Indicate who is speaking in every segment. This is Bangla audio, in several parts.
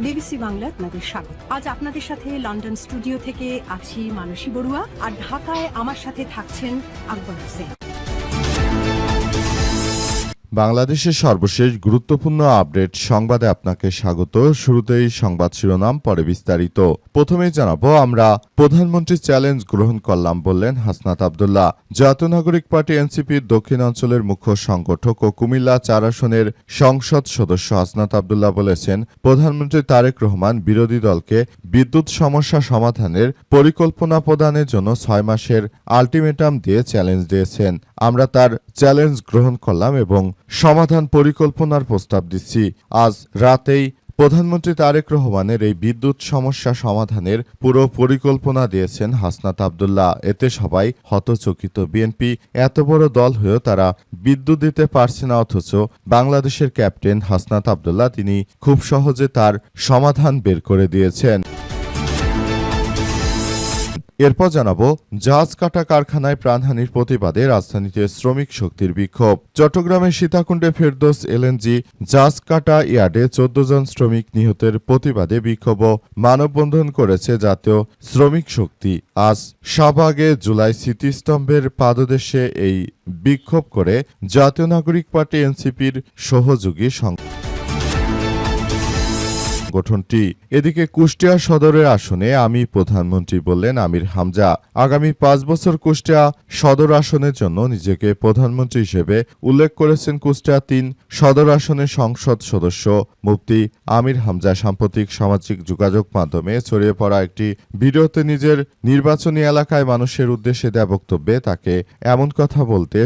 Speaker 1: বিবিসি বাংলা আপনাদের স্বাগত। আজ আপনাদের সাথে লন্ডন স্টুডিও থেকে আছি মানসী বড়ুয়া, আর ঢাকায় আমার সাথে থাকছেন আকবর হোসেন।
Speaker 2: বাংলাদেশের সর্বশেষ গুরুত্বপূর্ণ আপডেট সংবাদে আপনাকে স্বাগত। শুরুতেই সংবাদ শিরোনাম, পরে বিস্তারিত। প্রথমেই জানাবো, আমরা প্রধানমন্ত্রীর চ্যালেঞ্জ গ্রহণ করলাম বললেন হাসনাত আব্দুল্লাহ। জাতীয় নাগরিক পার্টি এনসিপির দক্ষিণাঞ্চলের মুখ্য সংগঠক ও কুমিল্লা ৪ আসনের সংসদ সদস্য হাসনাত আব্দুল্লাহ বলেছেন, প্রধানমন্ত্রী তারেক রহমান বিরোধী দলকে বিদ্যুৎ সমস্যা সমাধানের পরিকল্পনা প্রদানের জন্য ৬ মাসের আলটিমেটাম দিয়ে চ্যালেঞ্জ দিয়েছেন। আমরা তার চ্যালেঞ্জ গ্রহণ করলাম এবং সমাধান পরিকল্পনার প্রস্তাব দিচ্ছি। আজ রাতেই প্রধানমন্ত্রী তারেক রহমানের এই বিদ্যুৎ সমস্যা সমাধানের পুরো পরিকল্পনা দিয়েছেন হাসনাত আব্দুল্লাহ। এতে সবাই হতচকিত। বিএনপি এত বড় দল হয়েও তারা বিদ্যুৎ দিতে পারছে না, অথচ বাংলাদেশের ক্যাপ্টেন হাসনাত আব্দুল্লাহ তিনি খুব সহজে তার সমাধান বের করে দিয়েছেন। এরপর জানাবো, জাহাজ কাটা কারখানায় প্রাণহানির প্রতিবাদে রাজধানীতে শ্রমিক শক্তির বিক্ষোভ। চট্টগ্রামের সীতাকুণ্ডে ফেরদৌস এলএনজি জাহাজ কাটা ইয়ার্ডে ১৪ জন শ্রমিক নিহতের প্রতিবাদে বিক্ষোভ ও মানববন্ধন করেছে জাতীয় শ্রমিক শক্তি। আজ শাহবাগে জুলাই স্মৃতিস্তম্ভের পাদদেশে এই বিক্ষোভ করে জাতীয় নাগরিক পার্টি এনসিপির সহযোগী সংগঠনটি। এদিকে কুষ্টিয়া সদরের আসনে আমি প্রধানমন্ত্রী বললেন আমির হামজা। আগামী ৫ বছর কুষ্টিয়া সদর আসনের জন্য নিজেকে প্রধানমন্ত্রী হিসেবে উল্লেখ করেছেন কুষ্টিয়া ৩ সদর আসনের সংসদ সদস্য মুফতি আমির হামজা। সাম্প্রতিক সামাজিক যোগাযোগ মাধ্যমে ছড়িয়ে পড়া একটি ভিডিওতে নিজের নির্বাচনী এলাকায় মানুষের উদ্দেশ্যে দেয়া বক্তব্যে তাকে এমন কথা বলতে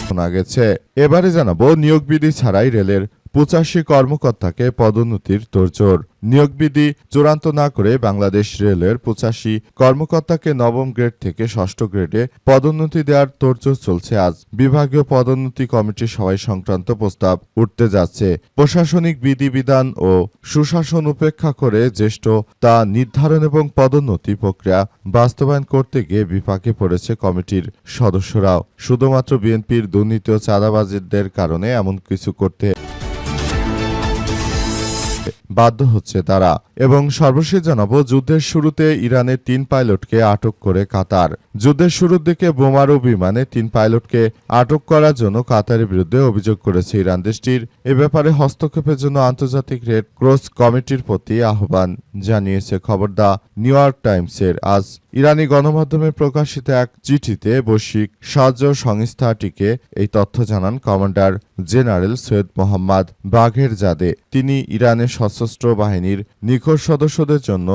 Speaker 2: শোনা গেছে। এবারে জানাবো, নিয়োগ বিধি ছাড়াই রেলের ৮৫ কর্মকর্তাকে পদোন্নতির তোড়জোড়। নিয়োগ বিধি চূড়ান্ত না করে বাংলাদেশ রেলের ৮৫ কর্মকর্তাকে নবম গ্রেড থেকে ষষ্ঠ গ্রেডে পদোন্নতি দেওয়ার তোড়জোড় চলছে। আজ বিভাগীয় পদোন্নতি কমিটির সভায় সংক্রান্ত প্রস্তাব উঠতে যাচ্ছে। প্রশাসনিক বিধিবিধান ও সুশাসন উপেক্ষা করে জ্যেষ্ঠ তা নির্ধারণ এবং পদোন্নতি প্রক্রিয়া বাস্তবায়ন করতে গিয়ে বিপাকে পড়েছে কমিটির সদস্যরাও। শুধুমাত্র বিএনপির দুর্নীতি ও চাঁদাবাজিদের কারণে এমন কিছু করতে বাধ্য হচ্ছে তারা। এবং সর্বশেষ জানাবো, যুদ্ধের শুরুতে ইরানের ৩ পাইলটকে আটক করে কাতার। যুদ্ধের শুরুর দিকে বোমারু বিমানে ৩ পাইলটকে আটক করার জন্য কাতারের বিরুদ্ধে অভিযোগ করেছে ইরান। দেশটির এ ব্যাপারে হস্তক্ষেপের জন্য আন্তর্জাতিক রেড ক্রস কমিটির প্রতি আহ্বান জানিয়েছে খবর দ্য নিউ ইয়র্ক টাইমসের। আজ ইরানি গণমাধ্যমে প্রকাশিত এক চিঠিতে বৈশ্বিক সাহায্য সংস্থাটিকে এই তথ্য জানান কমান্ডার জেনারেল সৈয়দ মোহাম্মদ বাঘের জাদে। তিনি ইরানের সশস্ত্র বাহিনীর নিখোঁজ সদস্যদের জন্য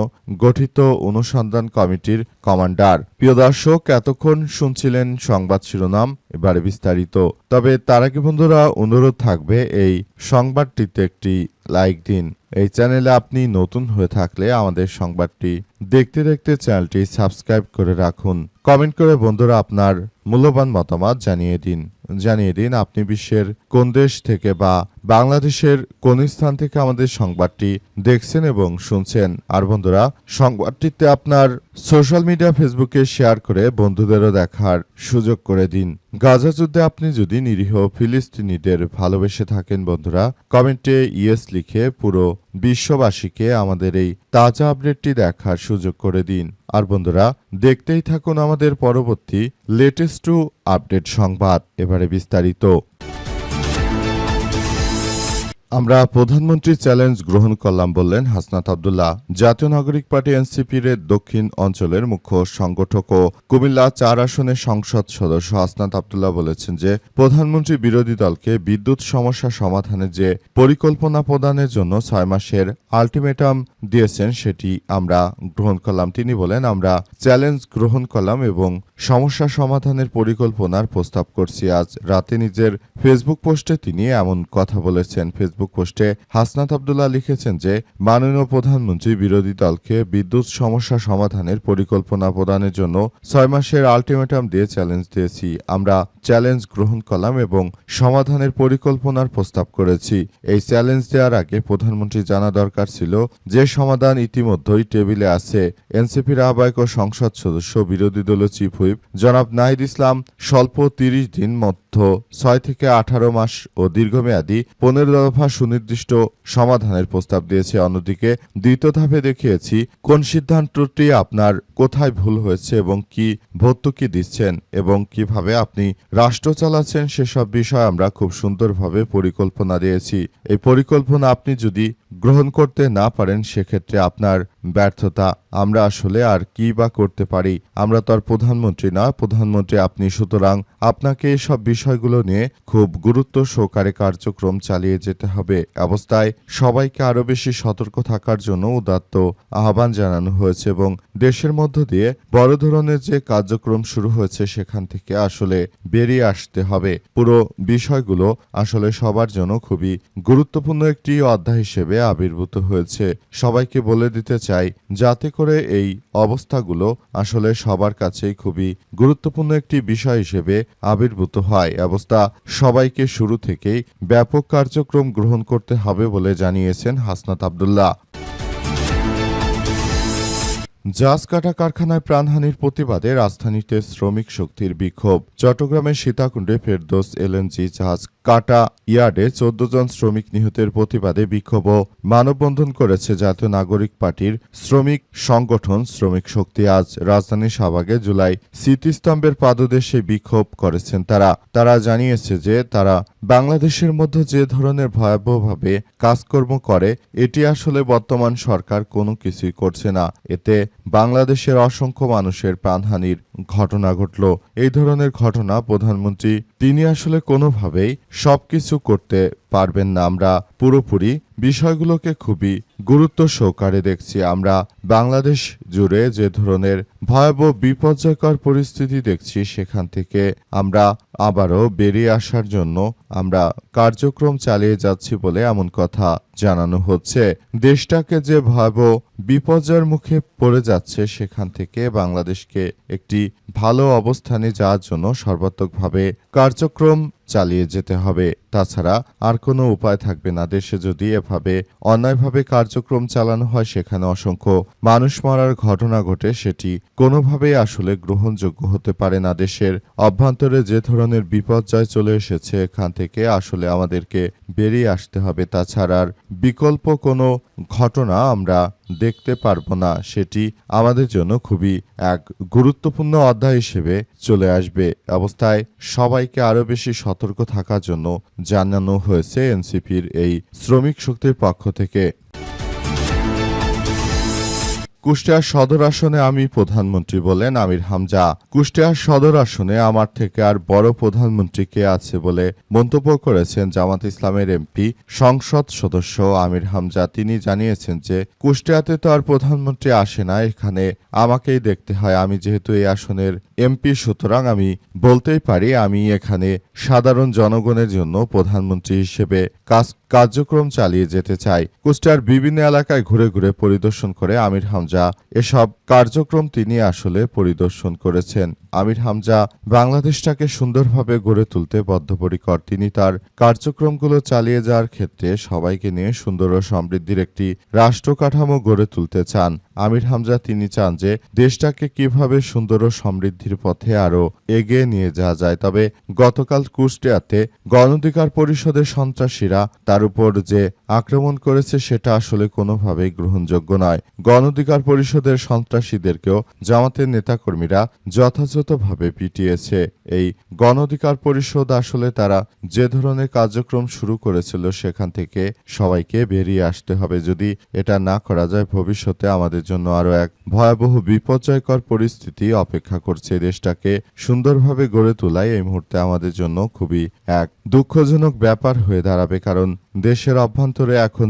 Speaker 2: গঠিত অনুসন্ধান কমিটির কমান্ডার। প্রিয় দর্শক, এতক্ষণ শুনছিলেন সংবাদ শিরোনাম, এবারে বিস্তারিত। তবে তার আগে বন্ধুরা অনুরোধ থাকবে, এই সংবাদটিতে একটি লাইক দিন। এই চ্যানেলে আপনি নতুন হয়ে থাকলে আমাদের সংবাদটি দেখতে দেখতে চ্যানেলটি সাবস্ক্রাইব করে রাখুন। কমেন্ট করে বন্ধুরা আপনার মূল্যবান মতামত জানিয়ে দিন আপনি বিশ্বের কোন দেশ থেকে বা বাংলাদেশের কোন স্থান থেকে আমাদের সংবাদটি দেখছেন এবং শুনছেন। আর বন্ধুরা, সংবাদটিতে আপনার সোশ্যাল মিডিয়া ফেসবুকে শেয়ার করে বন্ধুদেরও দেখার সুযোগ করে দিন। গাজা যুদ্ধে আপনি যদি নিরীহ ফিলিস্তিনিদের ভালোবেসে থাকেন বন্ধুরা, কমেন্টে ইয়েস লিখে পুরো বিশ্ববাসীকে আমাদের এই তাজা আপডেটটি দেখার সুযোগ করে দিন। আর বন্ধুরা, দেখতেই থাকুন আমাদের পরবর্তী লেটেস্ট আপডেট সংবাদ। এবারে বিস্তারিত। আমরা প্রধানমন্ত্রীর চ্যালেঞ্জ গ্রহণ করলাম বললেন হাসনাত আব্দুল্লাহ। জাতীয় নাগরিক পার্টি এনসিপির দক্ষিণ অঞ্চলের মুখ্য সংগঠক ও কুমিল্লা ৪ আসনের সংসদ সদস্য হাসনাত আব্দুল্লাহ বলেছেন যে, প্রধানমন্ত্রী বিরোধী দলকে বিদ্যুৎ সমস্যা সমাধানের যে পরিকল্পনা প্রদানের জন্য ৬ মাসের আলটিমেটাম দিয়েছেন সেটি আমরা গ্রহণ করলাম। তিনি বলেন, আমরা চ্যালেঞ্জ গ্রহণ করলাম এবং সমস্যা সমাধানের পরিকল্পনার প্রস্তাব করছি। আজ রাতে নিজের ফেসবুক পোস্টে তিনি এমন কথা বলেছেন। ফেসবুক পোস্টে হাসনাত আব্দুল্লাহ লিখেছেন যে, মাননীয় প্রধানমন্ত্রী বিরোধী দলকে বিদ্যুৎ সমস্যা সমাধানের পরিকল্পনা প্রদানের জন্য ৬ মাসের আলটিমেটাম দিয়ে চ্যালেঞ্জ দিয়েছি। আমরা চ্যালেঞ্জ গ্রহণ করলাম এবং সমাধানের পরিকল্পনার প্রস্তাব করেছি। এই চ্যালেঞ্জ দেওয়ার আগে প্রধানমন্ত্রী জানা দরকার ছিল যে সমাধান ইতিমধ্যেই টেবিলে আছে। এনসিপির আহ্বায়ক ও সংসদ সদস্য বিরোধী দলীয় চিফ হুইপ জনাব নাহিদ ইসলাম স্বল্প ৩০ দিন মধ্য ৬ থেকে ১৮ মাস ও দীর্ঘমেয়াদী ১৫ দফা
Speaker 3: সুনির্দিষ্ট সমাধানের প্রস্তাব দিয়েছে। অন্যদিকে দ্বিতীয় ধাপে দেখিয়েছি কোন সিদ্ধান্তটি আপনার কোথায় ভুল হয়েছে এবং কি ভর্তুকি দিচ্ছেন এবং কিভাবে আপনি রাষ্ট্র চালাচ্ছেন সেসব বিষয় আমরা খুব সুন্দরভাবে পরিকল্পনা দিয়েছি। এই পরিকল্পনা আপনি যদি গ্রহণ করতে না পারেন সেক্ষেত্রে আপনার ব্যর্থতা। আমরা আসলে আর কি বা করতে পারি? আমরা তো আর প্রধানমন্ত্রী না, প্রধানমন্ত্রী আপনি। সুতরাং আপনাকে এসব বিষয়গুলো নিয়ে খুব গুরুত্ব সহকারে কার্যক্রম চালিয়ে যেতে হবে। অবস্থায় সবাইকে আরও বেশি সতর্ক থাকার জন্য উদাত্ত আহ্বান জানানো হয়েছে এবং দেশের মধ্য দিয়ে বড় ধরনের যে কার্যক্রম শুরু হয়েছে সেখান থেকে আসলে বেরিয়ে আসতে হবে। পুরো বিষয়গুলো আসলে সবার জন্য খুবই গুরুত্বপূর্ণ একটি অধ্যায় হিসেবে আবির্ভূত হয়েছে। সবাইকে বলে দিতে চাই যাতে করে এই অবস্থাগুলো আসলে সবার কাছেই খুবই গুরুত্বপূর্ণ একটি বিষয় হিসেবে আবির্ভূত হয়। অবস্থা সবাইকে শুরু থেকেই ব্যাপক কার্যক্রম গ্রহণ করতে হবে বলে জানিয়েছেন হাসনাত আব্দুল্লাহ। জাহাজ কাটা কারখানায় প্রাণহানির প্রতিবাদে রাজধানীতে শ্রমিক শক্তির বিক্ষোভ। চট্টগ্রামের সীতাকুণ্ডে ফেরদৌস এলএনজি জাহাজ কাটা ইয়ার্ডে ১৪ জন শ্রমিক নিহতের প্রতিবাদে বিক্ষোভ ও মানববন্ধন করেছে জাতীয় নাগরিক পার্টির শ্রমিক সংগঠন শ্রমিক শক্তি। আজ রাজধানীর শাহবাগে জুলাই স্মৃতিস্তম্ভের পাদদেশে বিক্ষোভ করেছেন তারা জানিয়েছে যে তারা বাংলাদেশের মধ্যে যে ধরনের ভয়াবহভাবে কাজকর্ম করে এটি আসলে বর্তমান সরকার কোনো কিছুই করছে না। এতে বাংলাদেশের অসংখ্য মানুষের প্রাণহানির ঘটনা ঘটল। এই ধরনের ঘটনা প্রধানমন্ত্রী তিনি আসলে কোনোভাবেই সবকিছু করতে পারবেন না। আমরা পুরোপুরি বিষয়গুলোকে খুবই গুরুত্ব সহকারে দেখছি। আমরা বাংলাদেশ জুড়ে যে ধরনের ভয়াবহ বিপর্যয়কর পরিস্থিতি দেখছি সেখান থেকে আমরা আবারও বেরিয়ে আসার জন্য আমরা কার্যক্রম চালিয়ে যাচ্ছি বলে এমন কথা জানানো হচ্ছে। দেশটাকে যে ভয়াবহ বিপর্যয়ের মুখে পড়ে যাচ্ছে সেখান থেকে বাংলাদেশকে একটি ভালো অবস্থানে যাওয়ার জন্য সর্বাত্মকভাবে কার্যক্রম চালিয়ে যেতে হবে। তাছাড়া আর কোনো উপায় থাকবে না। দেশে যদি এভাবে অন্যায়ভাবে কার্যক্রম চালানো হয় সেখানে অসংখ্য মানুষ মারার ঘটনা ঘটে সেটি কোনোভাবেই আসলে গ্রহণযোগ্য হতে পারে না। দেশের অভ্যন্তরে যে ধরনের বিপর্যয় চলে এসেছে এখান থেকে আসলে আমাদেরকে বেরিয়ে আসতে হবে। তাছাড়া আর বিকল্প কোনো ঘটনা আমরা দেখতে পারবো না। সেটি আমাদের জন্য খুবই এক গুরুত্বপূর্ণ অধ্যায় হিসেবে চলে আসবে। অবস্থায় সবাইকে আরও বেশি সতর্ক থাকার জন্য জানানো হয়েছে এনসিপির এই শ্রমিক শক্তির পক্ষ থেকে। কুষ্টিয়া সদর আসনে আমি প্রধানমন্ত্রী বলেন আমির হামজা। কুষ্টিয়া সদর আসনে আমার থেকে আর বড় প্রধানমন্ত্রী কে আছে বলে মন্তব্য করেছেন জামাত ইসলামের এমপি সংসদ সদস্য আমির হামজা। তিনি জানিয়েছেন যে কুষ্টিয়াতে তো আর প্রধানমন্ত্রী আসে না, এখানে আমাকেই দেখতে হয়। আমি যেহেতু এই আসনের এমপি সুতরাং আমি বলতেই পারি আমি এখানে সাধারণ জনগণের জন্য প্রধানমন্ত্রী হিসেবে কার্যক্রম চালিয়ে যেতে চাই। কুষ্টিয়ার বিভিন্ন এলাকায় ঘুরে ঘুরে পরিদর্শন করে আমির হামজা এসব কার্যক্রম তিনি আসলে পরিদর্শন করেছেন। আমির হামজা বাংলাদেশটাকে সুন্দরভাবে গড়ে তুলতে বদ্ধপরিকর। তিনি তার কার্যক্রমগুলো চালিয়ে যাওয়ার ক্ষেত্রে সবাইকে নিয়ে সুন্দর ও সমৃদ্ধির একটি রাষ্ট্র কাঠামো গড়ে তুলতে চান। আমির হামজা তিনি চান যে দেশটাকে কিভাবে সুন্দর ও সমৃদ্ধির পথে আরো এগিয়ে নিয়ে যাওয়া যায়। তবে গতকাল কুষ্টিয়াতে গণ অধিকার পরিষদের সন্ত্রাসীরা তার উপর যে আক্রমণ করেছে সেটা আসলে কোনোভাবেই গ্রহণযোগ্য নয়। গণ অধিকার পরিষদের সন্ত্রাসীদেরকেও জামাতের নেতাকর্মীরা যথাযথভাবে পিটিয়েছে। এই গণ অধিকার পরিষদ আসলে তারা যে ধরনের কার্যক্রম শুরু করেছিল সেখান থেকে সবাইকে বেরিয়ে আসতে হবে। যদি এটা না করা যায় ভবিষ্যতে আমাদের জন্য আরো এক ভয়াবহ বিপর্যয়কর পরিস্থিতি অপেক্ষা করছে। দেশটাকে সুন্দরভাবে গড়ে তোলাই এই মুহূর্তে আমাদের জন্য খুবই এক দুঃখজনক ব্যাপার হয়ে দাঁড়াবে। কারণ দেশের অভ্যন্তরে এখন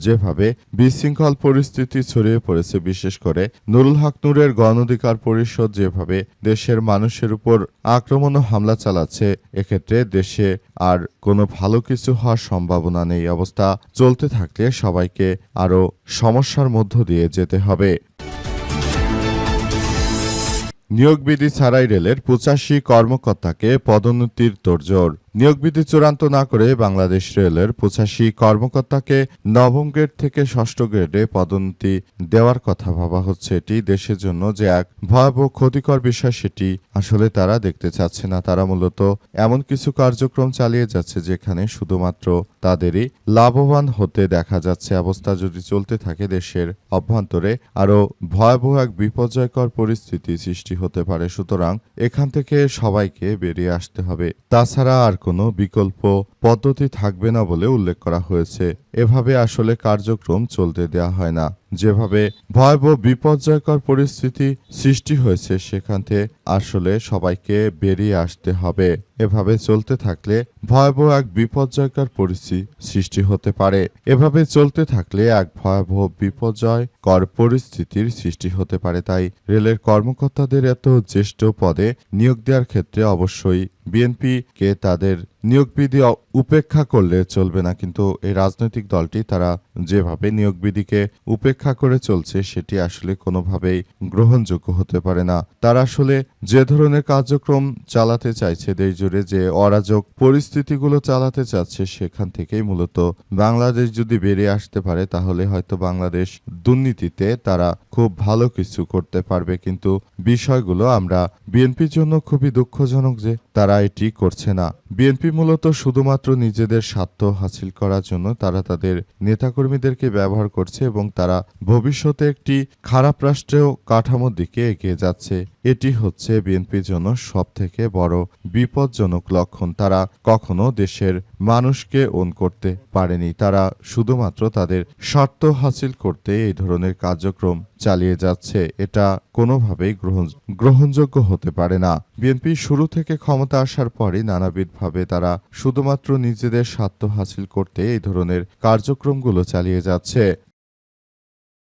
Speaker 3: যেভাবে বিশৃঙ্খল পরিস্থিতি ছড়িয়ে পড়েছে, বিশেষ করে নুরুল হক নূরের গণ অধিকার পরিষদ যেভাবে দেশের মানুষের উপর আক্রমণ ও হামলা চালাচ্ছে, এক্ষেত্রে দেশে আর কোনো ভালো কিছু হওয়ার সম্ভাবনা নেই। অবস্থা চলতে থাকলে সবাইকে আরো সমস্যার মধ্য দিয়ে যেতে হবে। নিয়োগ বিধি ছাড়াই রেলের ৮৫ কর্মকর্তাকে পদোন্নতির তোড়জোড়।
Speaker 2: নিয়োগ বিধি চূড়ান্ত না করে বাংলাদেশ রেলের 85 কর্মকর্তাকে নবম গ্রেড থেকে ষষ্ঠ গ্রেডে পদোন্নতি দেওয়ার কথা ভাবা হচ্ছে। এটি দেশের জন্য যে এক ভয়াবহ ক্ষতিকর বিষয় সেটি আসলে তারা দেখতে চাচ্ছে না। তারা মূলত এমন কিছু কার্যক্রম চালিয়ে যাচ্ছে যেখানে শুধুমাত্র তাদেরই লাভবান হতে দেখা যাচ্ছে। অবস্থা যদি চলতে থাকে দেশের অভ্যন্তরে আরও ভয়াবহ এক বিপর্যয়কর পরিস্থিতি সৃষ্টি হতে পারে। সুতরাং এখান থেকে সবাইকে বেরিয়ে আসতে হবে। তাছাড়া আর কোনো বিকল্প পদ্ধতি থাকবে না বলে উল্লেখ করা হয়েছে। এভাবে আসলে কার্যক্রম চলতে দেওয়া হয় না। যেভাবে ভয়াবহ বিপর্যয়কর পরিস্থিতি সৃষ্টি হয়েছে সেখান থেকে আসলে সবাইকে বেরিয়ে আসতে হবে। এভাবে চলতে থাকলে ভয়াবহ এক বিপর্যয়কর পরিস্থিতি সৃষ্টি হতে পারে। এভাবে চলতে থাকলে এক ভয়াবহ বিপর্যয়কর পরিস্থিতির সৃষ্টি হতে পারে। তাই রেলের কর্মকর্তাদের এত জ্যেষ্ঠ পদে নিয়োগ দেওয়ার ক্ষেত্রে অবশ্যই বিএনপিকে তাদের নিয়োগ বিধি উপেক্ষা করলে চলবে না। কিন্তু এই রাজনৈতিক দলটি তারা যেভাবে নিয়োগ বিধিকে উপেক্ষা করে চলছে সেটি আসলে কোনোভাবেই গ্রহণযোগ্য হতে পারে না। তারা আসলে যে ধরনের কার্যক্রম চালাতে চাইছে, দেশ জুড়ে যে অরাজক পরিস্থিতিগুলো চালাতে চাচ্ছে, সেখান থেকেই মূলত বাংলাদেশ যদি বেরিয়ে আসতে পারে তাহলে হয়তো বাংলাদেশ দুর্নীতিতে তারা খুব ভালো কিছু করতে পারবে। কিন্তু বিষয়গুলো আমরা বিএনপির জন্য খুবই দুঃখজনক যে তারা এটি করছে না। বিএনপি মূলত শুধুমাত্র নিজেদের স্বার্থ হাসিল করার জন্য তারা তাদের নেতাকর্মীদেরকে ব্যবহার করছে এবং তারা ভবিষ্যতে একটি খারাপ রাষ্ট্রীয় কাঠামোর দিকে এগিয়ে যাচ্ছে। এটি হচ্ছে বিএনপির জন্য সবথেকে বড় বিপজ্জনক লক্ষণ। তারা কখনো দেশের মানুষকে ওন করতে পারেনি। তারা শুধুমাত্র তাদের স্বার্থ হাসিল করতে এই ধরনের কার্যক্রম চালিয়ে যাচ্ছে। এটা কোনোভাবেই গ্রহণযোগ্য হতে পারে না। বিএনপি শুরু থেকে ক্ষমতা আসার পরই নানাবিধভাবে তারা শুধুমাত্র নিজেদের স্বার্থ হাসিল করতে এই ধরনের কার্যক্রমগুলো চালিয়ে যাচ্ছে।